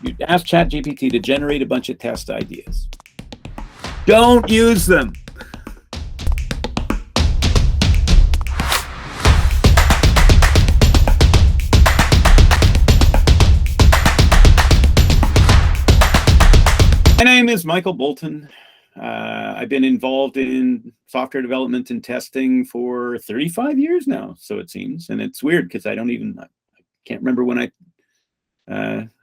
you ask ChatGPT to generate a bunch of test ideas. Don't use them. My name is Michael Bolton. I've been involved in software development and testing for 35 years now, so it seems. And it's weird because I can't remember when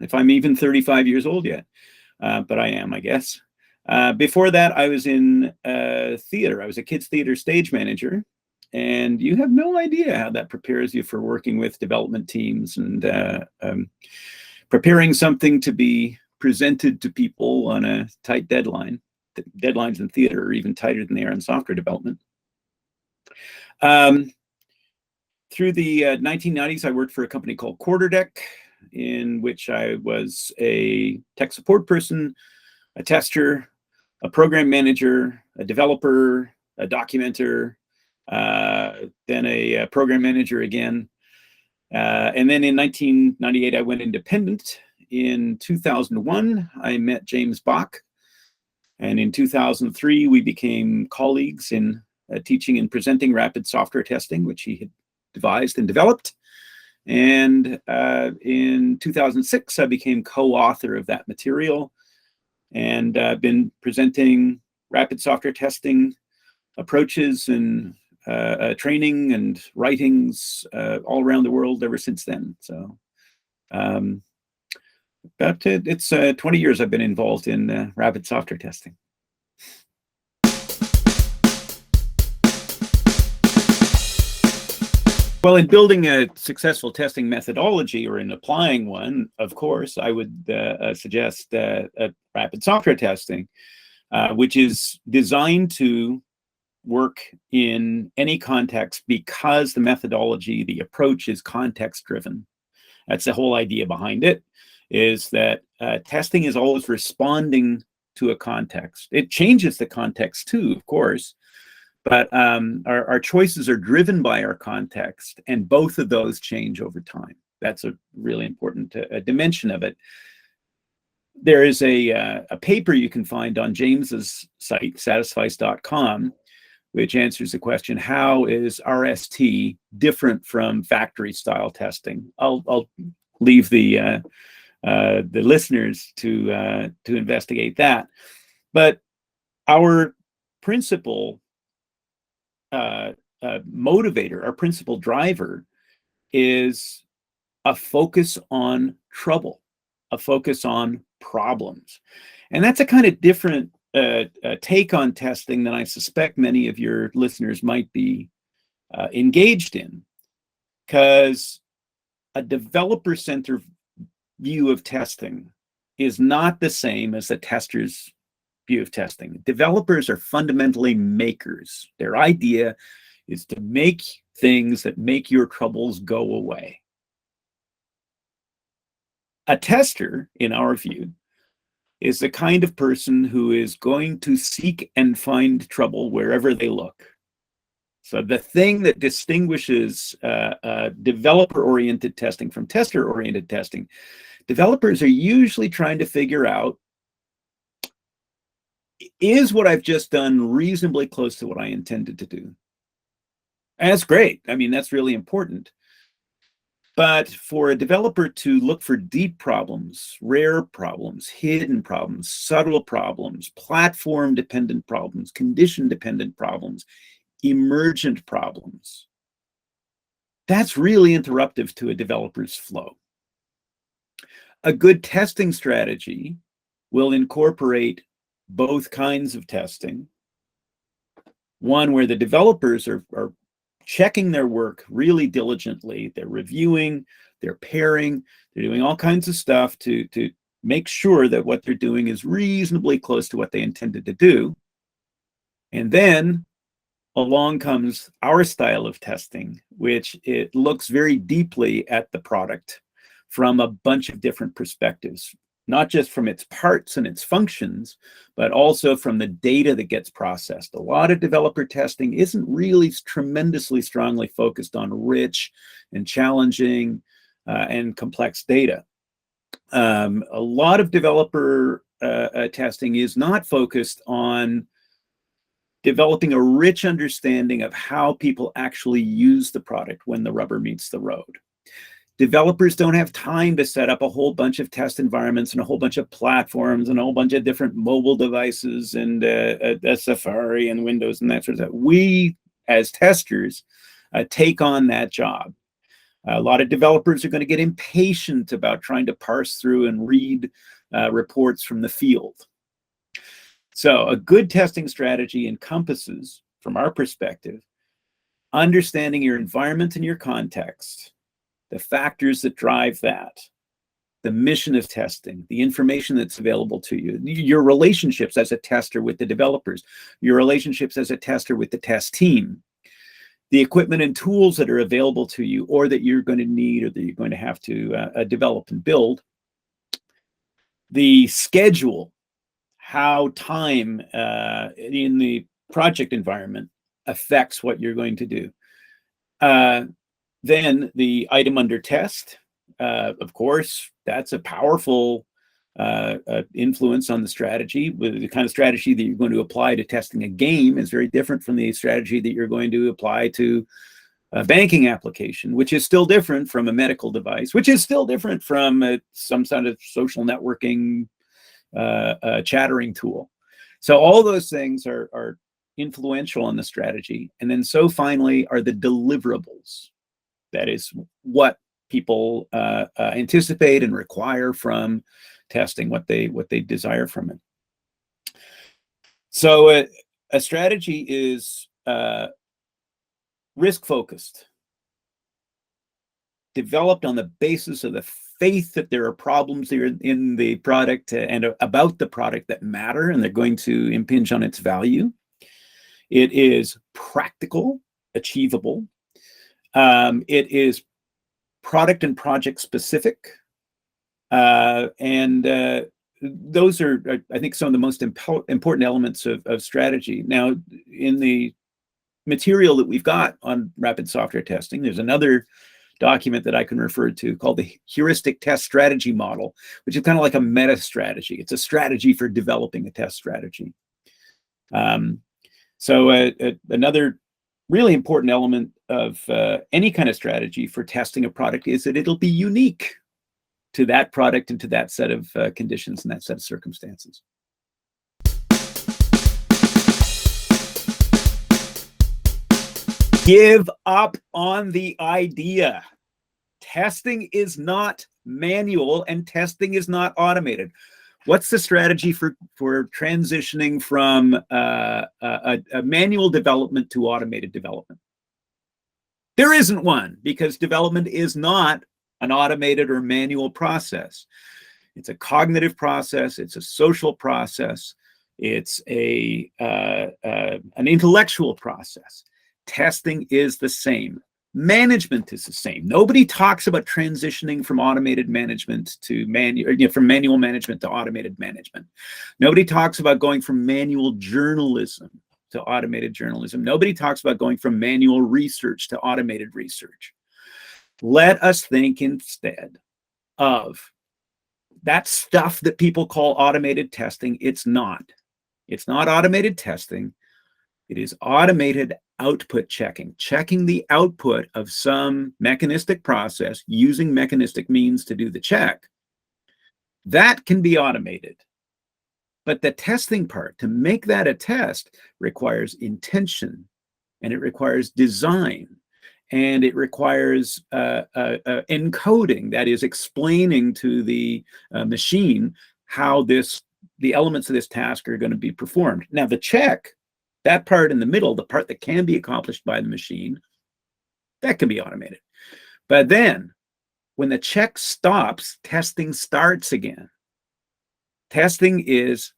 if I'm even 35 years old yet, but I am, I guess. Before that, I was in theater. I was a kids' theater stage manager, and you have no idea how that prepares you for working with development teams and preparing something to be presented to people on a tight deadline. The deadlines in theater are even tighter than they are in software development. Through the 1990s, I worked for a company called QuarterDeck, in which I was a tech support person, a tester, a program manager, a developer, a documenter, then a program manager again. And then in 1998, I went independent. In 2001, I met James Bach. And in 2003, we became colleagues in teaching and presenting rapid software testing, which he had devised and developed. And in 2006, I became co-author of that material. And I've been presenting rapid software testing approaches and training and writings all around the world ever since then. So it's 20 years I've been involved in rapid software testing. Well, in building a successful testing methodology or in applying one, of course, I would suggest rapid software testing, which is designed to work in any context because the methodology, the approach is context-driven. That's the whole idea behind it, is that testing is always responding to a context. It changes the context too, of course, but our choices are driven by our context, and both of those change over time. That's a really important dimension of it. There is a paper you can find on James's site, satisfice.com, which answers the question, how is RST different from factory-style testing? I'll leave the listeners to investigate that. But our principal motivator, our principal driver, is a focus on trouble, a focus on problems. And that's a kind of different take on testing than I suspect many of your listeners might be engaged in, because a developer-centered view of testing is not the same as the tester's view of testing. Developers are fundamentally makers. Their idea is to make things that make your troubles go away. A tester, in our view, is the kind of person who is going to seek and find trouble wherever they look. So the thing that distinguishes developer-oriented testing from tester-oriented testing, developers are usually trying to figure out, is what I've just done reasonably close to what I intended to do? And that's great. I mean, that's really important. But for a developer to look for deep problems, rare problems, hidden problems, subtle problems, platform-dependent problems, condition-dependent problems, emergent problems, that's really interruptive to a developer's flow. A good testing strategy will incorporate both kinds of testing. One where the developers are checking their work really diligently. They're reviewing, they're pairing, they're doing all kinds of stuff to make sure that what they're doing is reasonably close to what they intended to do. And then along comes our style of testing, which it looks very deeply at the product from a bunch of different perspectives, not just from its parts and its functions, but also from the data that gets processed. A lot of developer testing isn't really tremendously strongly focused on rich and challenging and complex data. A lot of developer testing is not focused on developing a rich understanding of how people actually use the product when the rubber meets the road. Developers don't have time to set up a whole bunch of test environments and a whole bunch of platforms and a whole bunch of different mobile devices and a Safari and Windows and that sort of stuff. We, as testers, take on that job. A lot of developers are going to get impatient about trying to parse through and read reports from the field. So a good testing strategy encompasses, from our perspective, understanding your environment and your context, the factors that drive that, the mission of testing, the information that's available to you, your relationships as a tester with the developers, your relationships as a tester with the test team, the equipment and tools that are available to you or that you're going to need or that you're going to have to develop and build, the schedule, how time in the project environment affects what you're going to do. Then the item under test, of course, that's a powerful influence on the strategy. The kind of strategy that you're going to apply to testing a game is very different from the strategy that you're going to apply to a banking application, which is still different from a medical device, which is still different from some sort of social networking chattering tool. So all those things are influential on the strategy. And then so finally are the deliverables. That is what people anticipate and require from testing, what they desire from it. So a strategy is risk-focused, developed on the basis of the faith that there are problems in the product and about the product that matter and they're going to impinge on its value. It is practical, achievable. It is product and project specific. And those are, I think, some of the most important elements of strategy. Now, in the material that we've got on rapid software testing, there's another document that I can refer to called the heuristic test strategy model, which is kind of like a meta strategy. It's a strategy for developing a test strategy. So another really important element of any kind of strategy for testing a product is that it'll be unique to that product and to that set of conditions and that set of circumstances. Give up on the idea. Testing is not manual and testing is not automated. What's the strategy for transitioning from a manual development to automated development? There isn't one, because development is not an automated or manual process. It's a cognitive process. It's a social process. It's an intellectual process. Testing is the same. Management is the same. Nobody talks about transitioning from automated management to from manual management to automated management. Nobody talks about going from manual journalism to automated journalism. Nobody talks about going from manual research to automated research. Let us think instead of that stuff that people call automated testing. It's not. It's not automated testing. It is automated output checking, checking the output of some mechanistic process using mechanistic means to do the check. That can be automated. But the testing part, to make that a test, requires intention, and it requires design, and it requires encoding, that is, explaining to the machine how the elements of this task are going to be performed. Now, the check, that part in the middle, the part that can be accomplished by the machine, that can be automated. But then, when the check stops, testing starts again. Testing is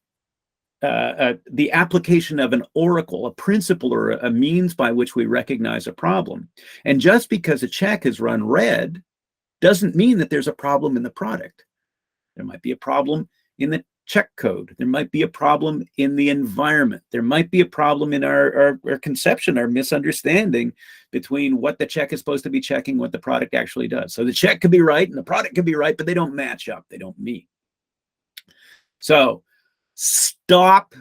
the application of an oracle, a principle, or a means by which we recognize a problem. And just because a check is run red doesn't mean that there's a problem in the product. There might be a problem in the check code. There might be a problem in the environment. There might be a problem in our conception, our misunderstanding between what the check is supposed to be checking, what the product actually does. So the check could be right and the product could be right, but they don't match up. They don't meet. So stop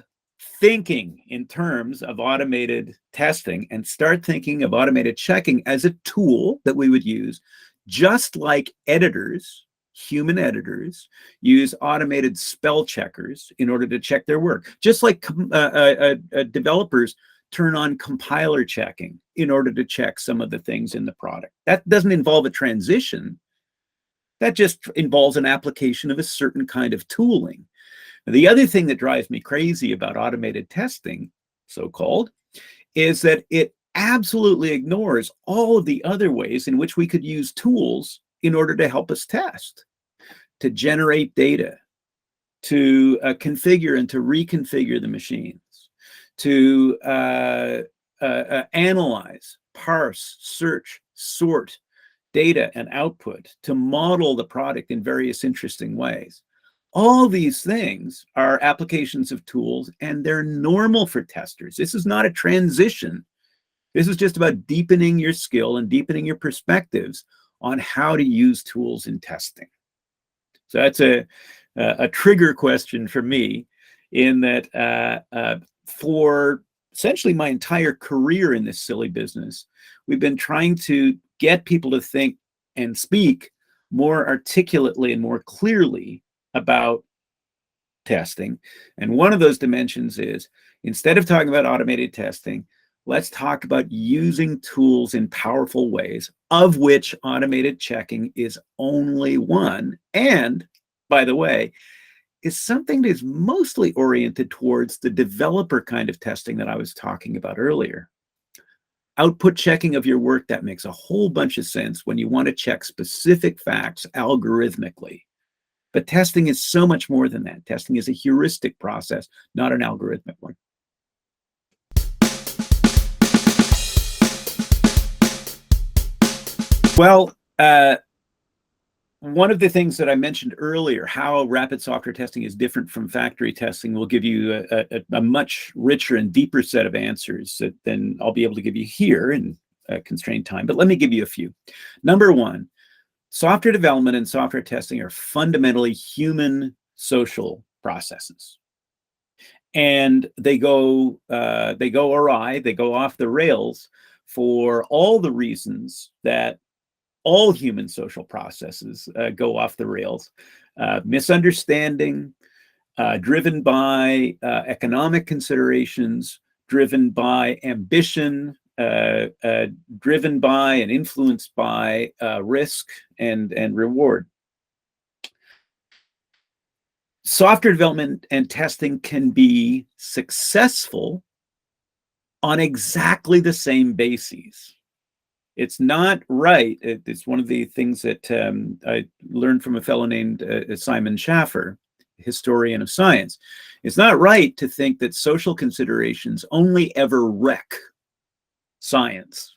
thinking in terms of automated testing and start thinking of automated checking as a tool that we would use, just like editors, human editors, use automated spell checkers in order to check their work. Just like developers turn on compiler checking in order to check some of the things in the product. That doesn't involve a transition. That just involves an application of a certain kind of tooling. The other thing that drives me crazy about automated testing, so-called, is that it absolutely ignores all of the other ways in which we could use tools in order to help us test, to generate data, to configure and to reconfigure the machines, to analyze, parse, search, sort data and output, to model the product in various interesting ways. All these things are applications of tools, and they're normal for testers. This is not a transition. This is just about deepening your skill and deepening your perspectives on how to use tools in testing. So that's a trigger question for me, in that for essentially my entire career in this silly business, we've been trying to get people to think and speak more articulately and more clearly about testing. And one of those dimensions is, instead of talking about automated testing, let's talk about using tools in powerful ways, of which automated checking is only one. And, by the way, is something that is mostly oriented towards the developer kind of testing that I was talking about earlier. Output checking of your work, that makes a whole bunch of sense when you want to check specific facts algorithmically. But testing is so much more than that. Testing is a heuristic process, not an algorithmic one. Well, one of the things that I mentioned earlier, how rapid software testing is different from factory testing, will give you a much richer and deeper set of answers than I'll be able to give you here in constrained time. But let me give you a few. Number one, software development and software testing are fundamentally human social processes. And they go awry, they go off the rails for all the reasons that all human social processes go off the rails. Misunderstanding, driven by economic considerations, driven by ambition, driven by and influenced by risk and reward. Software development and testing can be successful on exactly the same bases. It's not right. It's one of the things that I learned from a fellow named Simon Schaffer, historian of science. It's not right to think that social considerations only ever wreck science.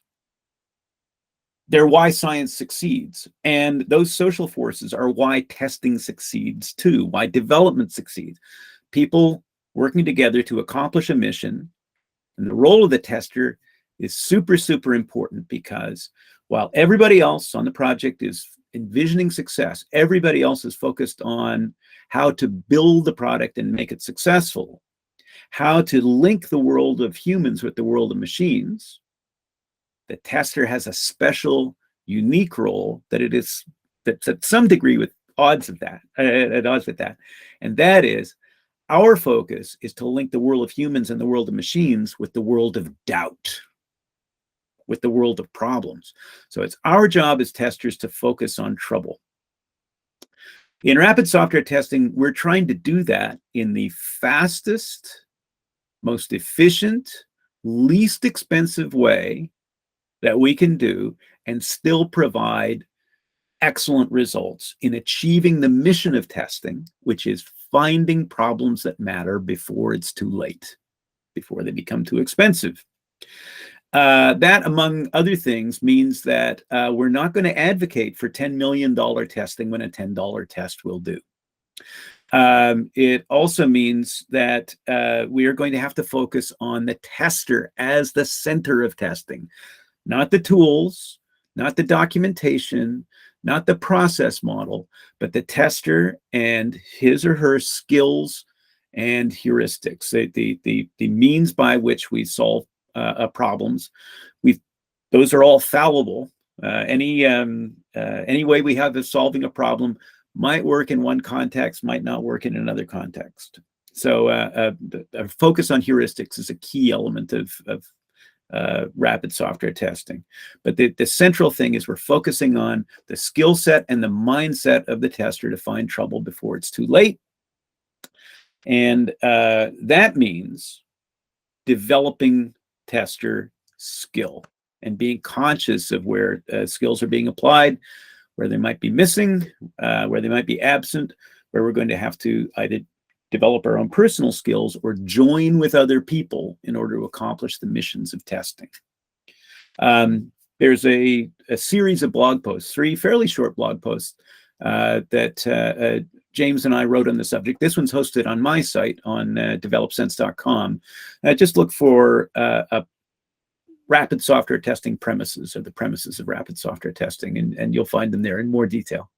They're why science succeeds. And those social forces are why testing succeeds too, why development succeeds. People working together to accomplish a mission. And the role of the tester is super, super important, because while everybody else on the project is envisioning success, everybody else is focused on how to build the product and make it successful, how to link the world of humans with the world of machines. The tester has a special, unique role that's at some degree at odds with that. And that is, our focus is to link the world of humans and the world of machines with the world of doubt, with the world of problems. So it's our job as testers to focus on trouble. In rapid software testing, we're trying to do that in the fastest, most efficient, least expensive way that we can do, and still provide excellent results in achieving the mission of testing, which is finding problems that matter before it's too late, before they become too expensive. That, among other things, means that we're not going to advocate for $10 million testing when a $10 test will do. It also means that we are going to have to focus on the tester as the center of testing, not the tools, not the documentation, not the process model, but the tester and his or her skills and heuristics, the means by which we solve problems. Those are all fallible. Any way we have of solving a problem might work in one context, might not work in another context. So a focus on heuristics is a key element of rapid software testing. But the central thing is we're focusing on the skill set and the mindset of the tester to find trouble before it's too late. And that means developing tester skill and being conscious of where skills are being applied, where they might be missing, where they might be absent, where we're going to have to either develop our own personal skills or join with other people in order to accomplish the missions of testing. There's a series of blog posts, 3 fairly short blog posts that James and I wrote on the subject. This one's hosted on my site on developsense.com. Just look for rapid software testing premises, or the premises of rapid software testing, and you'll find them there in more detail.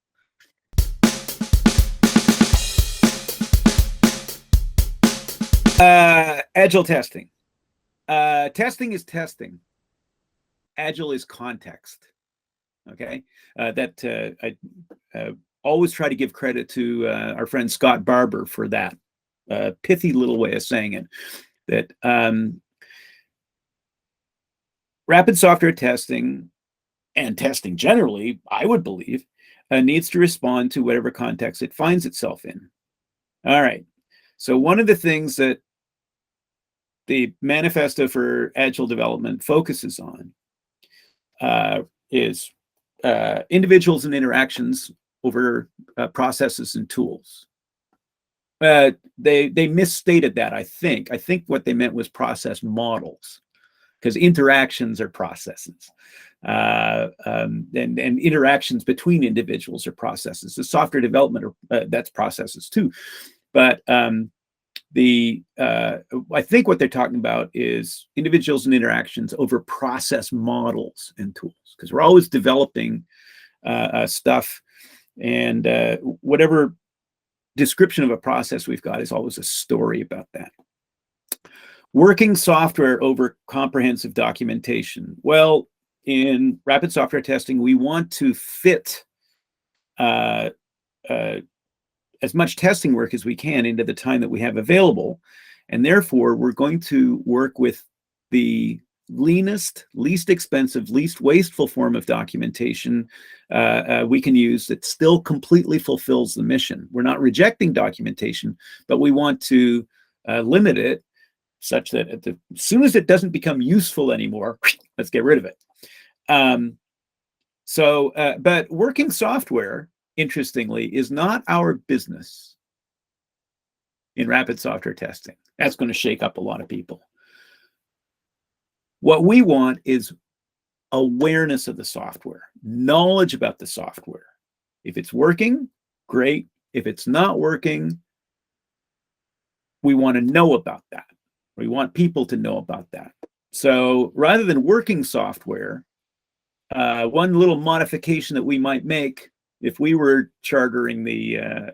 Agile testing. Testing is testing. Agile is context. Okay, I always try to give credit to our friend Scott Barber for that pithy little way of saying it. That rapid software testing and testing generally, I would believe, needs to respond to whatever context it finds itself in. All right. So one of the things that the Manifesto for Agile Development focuses on is individuals and interactions over processes and tools. They misstated that, I think. I think what they meant was process models, because interactions are processes. And interactions between individuals are processes. The software development, that's processes too. But I think what they're talking about is individuals and interactions over process models and tools, because we're always developing stuff, and whatever description of a process we've got is always a story about that. Working software over comprehensive documentation. Well, in rapid software testing, we want to fit as much testing work as we can into the time that we have available. And therefore, we're going to work with the leanest, least expensive, least wasteful form of documentation we can use that still completely fulfills the mission. We're not rejecting documentation, but we want to limit it such that as soon as it doesn't become useful anymore, let's get rid of it. But working software, interestingly, is not our business in rapid software testing. That's going to shake up a lot of people. What we want is awareness of the software, knowledge about the software. If it's working, great. If it's not working, we want to know about that. We want people to know about that. So rather than working software, one little modification that we might make if we were chartering the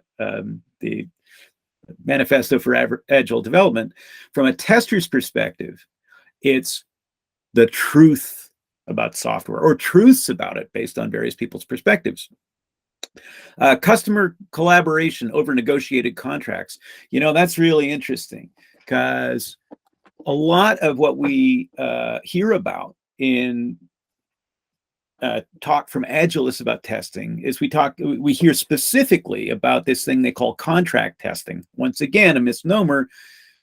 Manifesto for Agile Development, from a tester's perspective, it's the truth about software, or truths about it based on various people's perspectives. Customer collaboration over negotiated contracts. You know, that's really interesting, because a lot of what we hear about in talk from Agilists about testing is we hear specifically about this thing they call contract testing. Once again, a misnomer.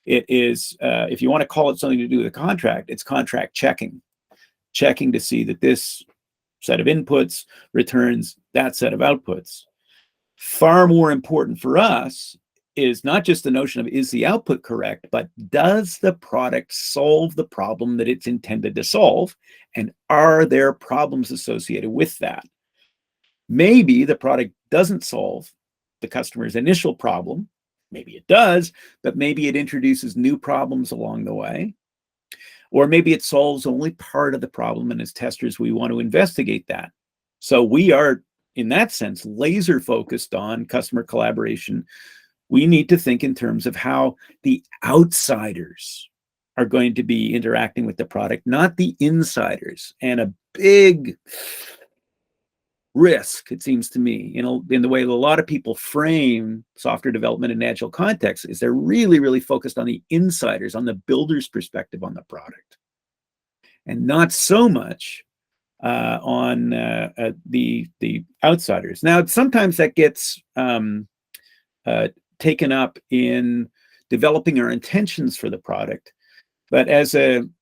It is, if you want to call it something to do with a contract, it's contract checking to see that this set of inputs returns that set of outputs. Far more important for us is not just the notion of, is the output correct, but does the product solve the problem that it's intended to solve? And are there problems associated with that? Maybe the product doesn't solve the customer's initial problem. Maybe it does, but maybe it introduces new problems along the way. Or maybe it solves only part of the problem, and as testers, we want to investigate that. So we are, in that sense, laser focused on customer collaboration. We need to think in terms of how the outsiders are going to be interacting with the product, not the insiders. And a big risk, it seems to me, in the way that a lot of people frame software development in agile context, is they're really, really focused on the insiders, on the builder's perspective on the product, and not so much on the outsiders. Now, sometimes that gets taken up in developing our intentions for the product, but as an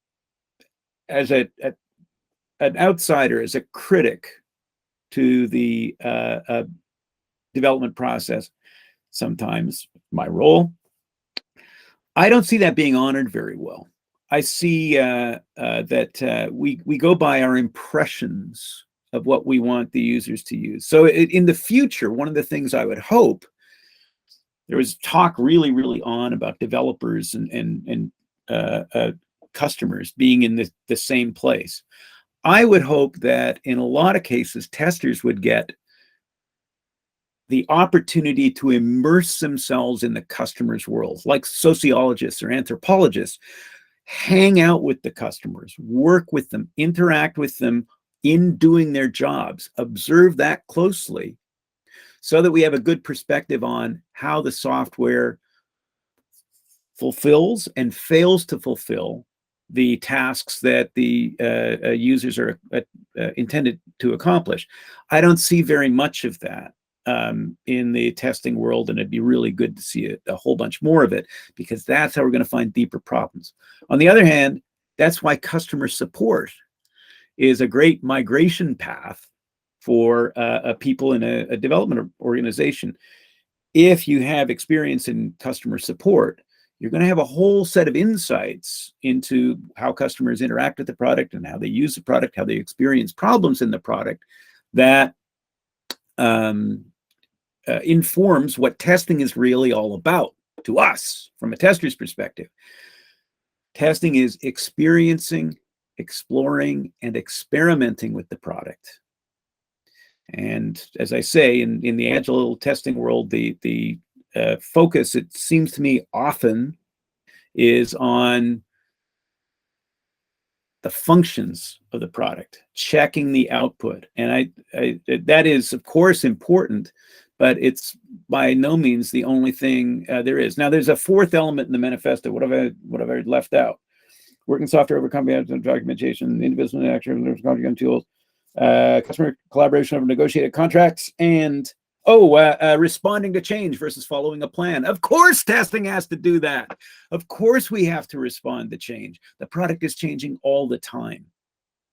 outsider, as a critic to the development process, sometimes my role, I don't see that being honored very well. I see that we go by our impressions of what we want the users to use. So in the future, one of the things I would hope, there was talk really, really on about developers and customers being in the same place. I would hope that in a lot of cases, testers would get the opportunity to immerse themselves in the customer's world, like sociologists or anthropologists, hang out with the customers, work with them, interact with them in doing their jobs, observe that closely, so that we have a good perspective on how the software fulfills and fails to fulfill the tasks that the users are intended to accomplish. I don't see very much of that in the testing world, and it'd be really good to see a whole bunch more of it, because that's how we're going to find deeper problems. On the other hand, that's why customer support is a great migration path for people in a development organization. If you have experience in customer support, you're going to have a whole set of insights into how customers interact with the product and how they use the product, how they experience problems in the product, that informs what testing is really all about to us from a tester's perspective. Testing is experiencing, exploring, and experimenting with the product. And as I say, in the agile testing world, the focus, it seems to me, often is on the functions of the product, checking the output. And that is, of course, important, but it's by no means the only thing there is. Now, there's a fourth element in the manifesto. What have I left out? Working software over comprehensive documentation, individual action tools, customer collaboration over negotiated contracts, and responding to change versus following a plan. Of course, testing has to do that. Of course, we have to respond to change. The product is changing all the time.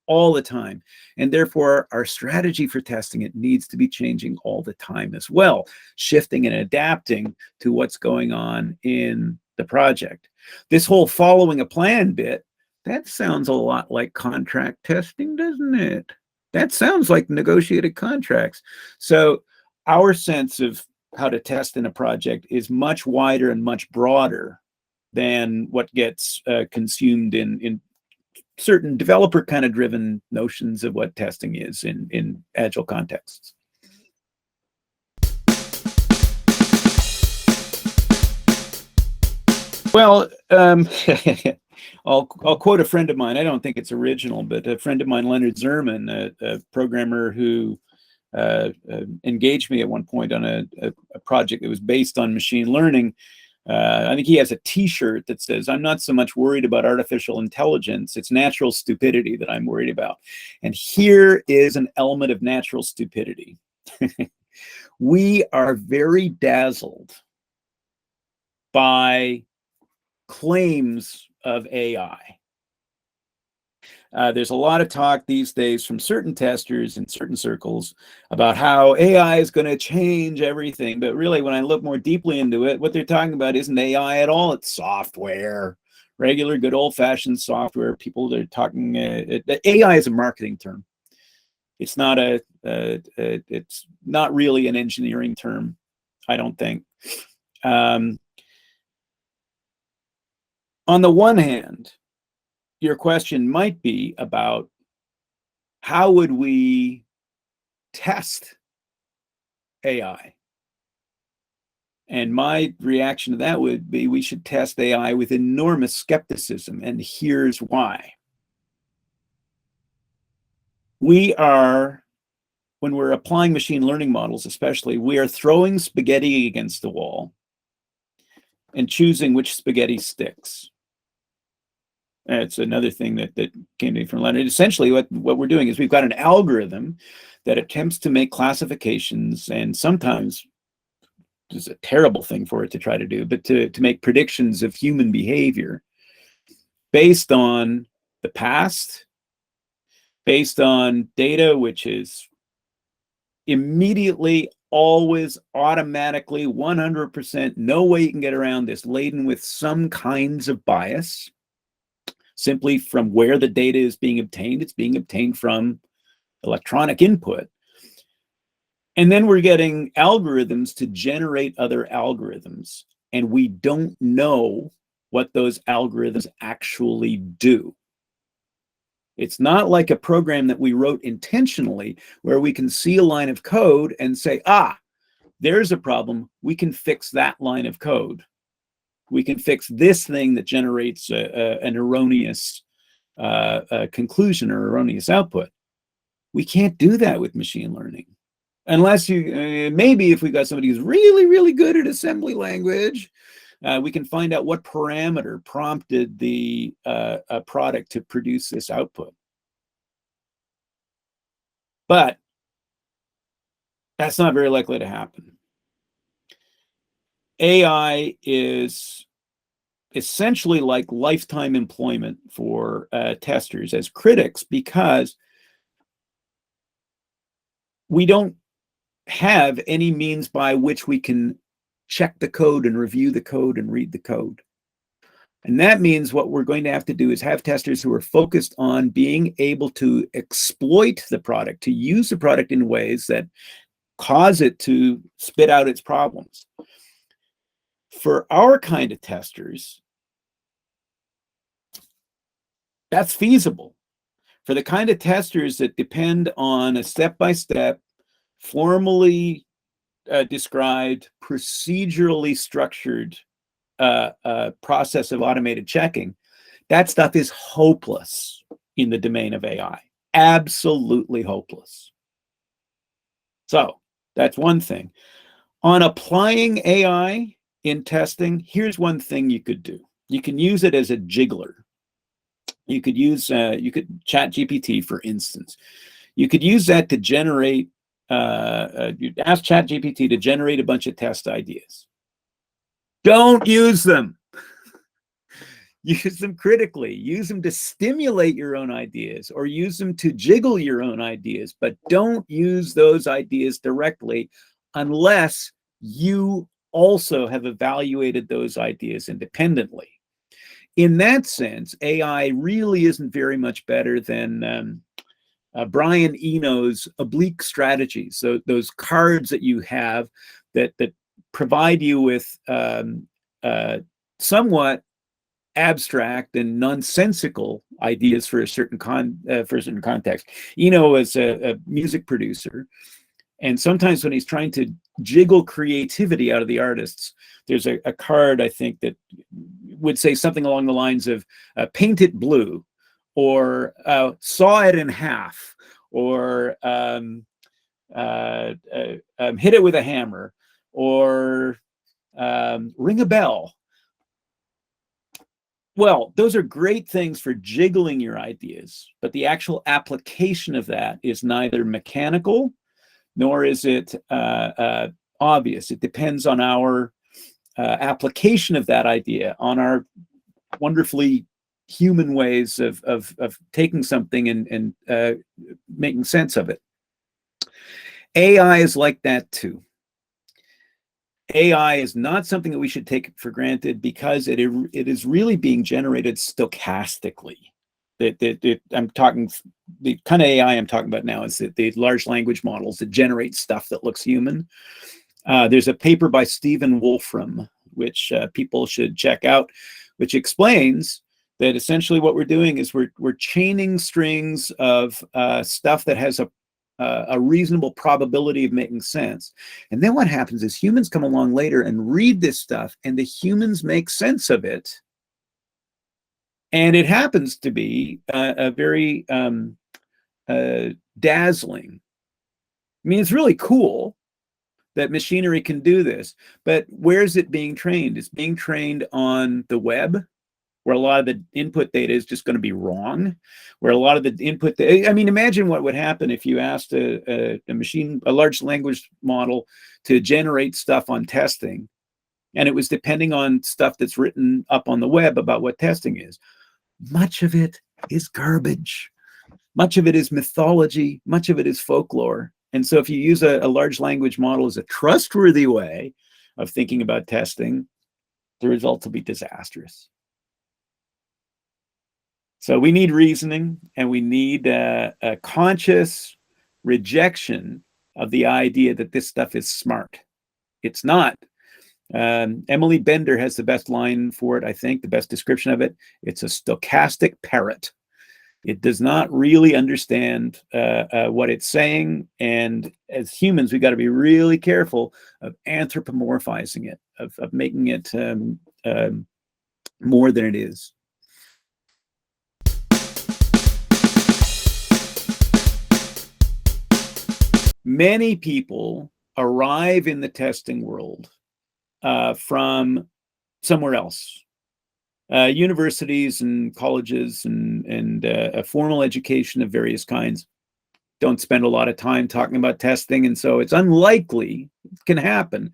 And therefore, our strategy for testing, it needs to be changing all the time as well, shifting and adapting to what's going on in the project. This whole following a plan bit, that sounds a lot like contract testing, doesn't it? That sounds like negotiated contracts. So our sense of how to test in a project is much wider and much broader than what gets consumed in certain developer kind of driven notions of what testing is in agile contexts. Well, I'll quote a friend of mine. I don't think it's original, but a friend of mine, Leonard Zerman, a programmer who engaged me at one point on a project that was based on machine learning. I think he has a T-shirt that says, "I'm not so much worried about artificial intelligence, it's natural stupidity that I'm worried about." And here is an element of natural stupidity. We are very dazzled by claims of AI. There's a lot of talk these days from certain testers in certain circles about how AI is going to change everything. But really, when I look more deeply into it, what they're talking about isn't AI at all. It's software, regular, good old-fashioned software. People are talking, AI is a marketing term. It's not it's not really an engineering term. I don't think. On the one hand, your question might be about how would we test AI? And my reaction to that would be we should test AI with enormous skepticism, and here's why. We are, when we're applying machine learning models especially, we are throwing spaghetti against the wall and choosing which spaghetti sticks. It's another thing that came to me from Leonard. Essentially, what we're doing is we've got an algorithm that attempts to make classifications, and sometimes it's a terrible thing for it to try to do, but to make predictions of human behavior based on the past, based on data which is immediately, always, automatically, 100%, no way you can get around this, laden with some kinds of bias, simply from where the data is being obtained. It's being obtained from electronic input. And then we're getting algorithms to generate other algorithms, and we don't know what those algorithms actually do. It's not like a program that we wrote intentionally where we can see a line of code and say, there's a problem. We can fix that line of code. We can fix this thing that generates an erroneous conclusion or erroneous output. We can't do that with machine learning. Unless you, maybe if we got somebody who's really, really good at assembly language, we can find out what parameter prompted the product to produce this output. But that's not very likely to happen. AI is essentially like lifetime employment for testers as critics, because we don't have any means by which we can check the code and review the code and read the code. And that means what we're going to have to do is have testers who are focused on being able to exploit the product, to use the product in ways that cause it to spit out its problems. For our kind of testers, that's feasible. For the kind of testers that depend on a step-by-step, formally described, procedurally structured process of automated checking, that stuff is hopeless in the domain of AI. Absolutely hopeless. So that's one thing. On applying AI in testing, here's one thing you could do. You can use it as a jiggler. You could use, ChatGPT, for instance. You could use that to generate, you ask ChatGPT to generate a bunch of test ideas. Don't use them. Use them critically. Use them to stimulate your own ideas, or use them to jiggle your own ideas, but don't use those ideas directly unless you also have evaluated those ideas independently. In that sense, AI really isn't very much better than Brian Eno's oblique strategies. So those cards that you have that provide you with somewhat abstract and nonsensical ideas for a certain context. Eno is a music producer, and sometimes when he's trying to jiggle creativity out of the artists, there's a card, I think, that would say something along the lines of paint it blue, or saw it in half, or hit it with a hammer, or ring a bell. Well, those are great things for jiggling your ideas, but the actual application of that is neither mechanical nor is it obvious. It depends on our application of that idea, on our wonderfully human ways of taking something and making sense of it. AI is like that too. AI is not something that we should take for granted, because it is really being generated stochastically. I'm talking, the kind of AI I'm talking about now is the large language models that generate stuff that looks human. There's a paper by Stephen Wolfram, which people should check out, which explains that essentially what we're doing is we're chaining strings of stuff that has a reasonable probability of making sense. And then what happens is humans come along later and read this stuff, and the humans make sense of it. And it happens to be a very dazzling. I mean, it's really cool that machinery can do this, but where's it being trained? It's being trained on the web, where a lot of the input data is just going to be wrong, where a lot of the input, I mean, imagine what would happen if you asked a large language model to generate stuff on testing, and it was depending on stuff that's written up on the web about what testing is. Much of it is garbage. Much of it is mythology. Much of it is folklore. And so if you use a large language model as a trustworthy way of thinking about testing, the results will be disastrous. So we need reasoning, and we need a conscious rejection of the idea that this stuff is smart. It's not. Emily Bender has the best line for it, I think, the best description of it. It's a stochastic parrot. It does not really understand what it's saying. And as humans, we've got to be really careful of anthropomorphizing it, of making it more than it is. Many people arrive in the testing world from somewhere else. Universities and colleges and a formal education of various kinds don't spend a lot of time talking about testing. And so it's unlikely, it can happen,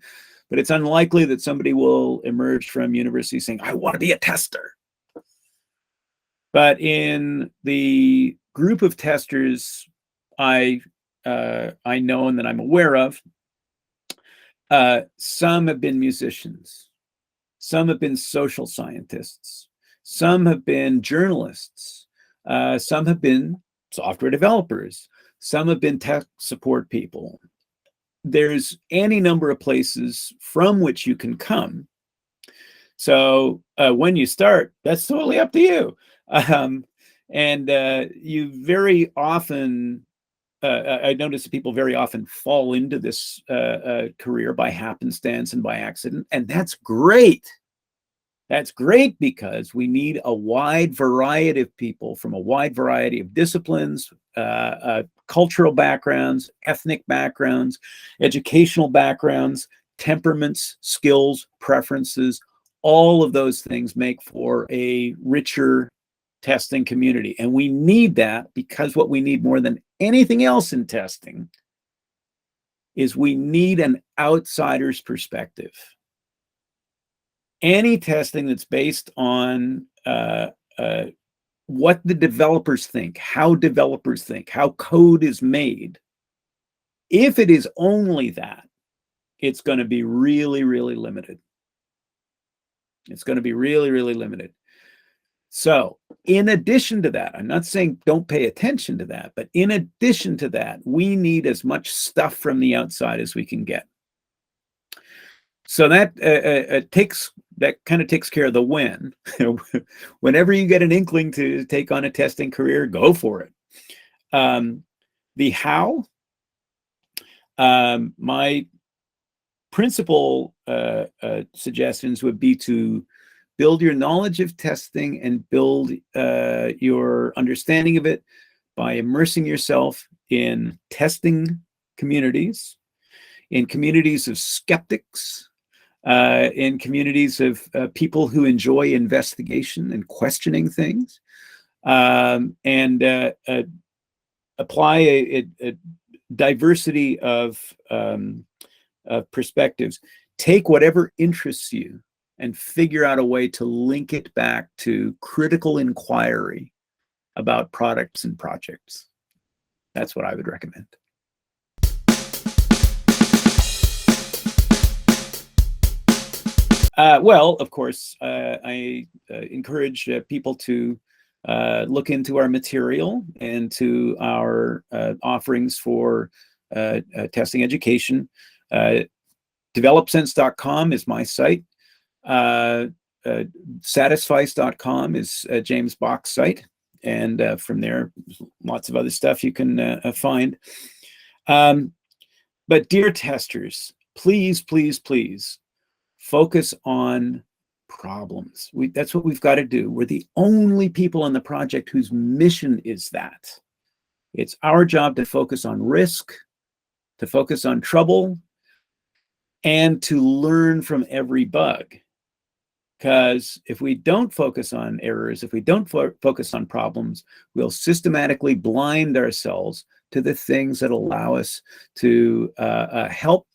but it's unlikely that somebody will emerge from university saying, I want to be a tester. But in the group of testers I know and that I'm aware of, some have been musicians, some have been social scientists, some have been journalists, some have been software developers, some have been tech support people. There's any number of places from which you can come. So when you start, that's totally up to you. You very often, I notice that people very often fall into this career by happenstance and by accident, and that's great. That's great because we need a wide variety of people from a wide variety of disciplines, cultural backgrounds, ethnic backgrounds, educational backgrounds, temperaments, skills, preferences. All of those things make for a richer testing community. And we need that because what we need more than anything else in testing is we need an outsider's perspective. Any testing that's based on what the developers think, how code is made, if it is only that, it's going to be really, really limited. It's going to be really, really limited. So in addition to that, I'm not saying don't pay attention to that, but in addition to that, we need as much stuff from the outside as we can get. So that kind of takes care of the when. Whenever you get an inkling to take on a testing career, go for it. The how, my principal suggestions would be to build your knowledge of testing and build your understanding of it by immersing yourself in testing communities, in communities of skeptics, in communities of people who enjoy investigation and questioning things, and apply a diversity of perspectives. Take whatever interests you and figure out a way to link it back to critical inquiry about products and projects. That's what I would recommend. Well, of course, I encourage people to look into our material and to our offerings for testing education. developsense.com is my site. Satisfice.com is James Bach's site. And from there, lots of other stuff you can find. But dear testers, please, please, please focus on problems. That's what we've got to do. We're the only people on the project whose mission is that. It's our job to focus on risk, to focus on trouble, and to learn from every bug. Because if we don't focus on errors, if we don't focus on problems, we'll systematically blind ourselves to the things that allow us to help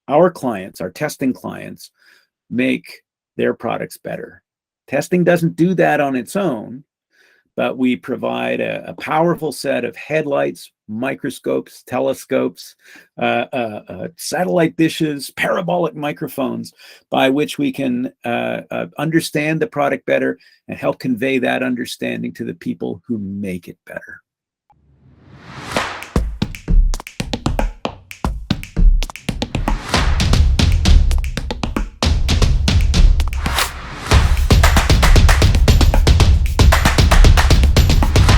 our clients, our testing clients, make their products better. Testing doesn't do that on its own, but we provide a powerful set of headlights, microscopes, telescopes, satellite dishes, parabolic microphones, by which we can understand the product better and help convey that understanding to the people who make it better.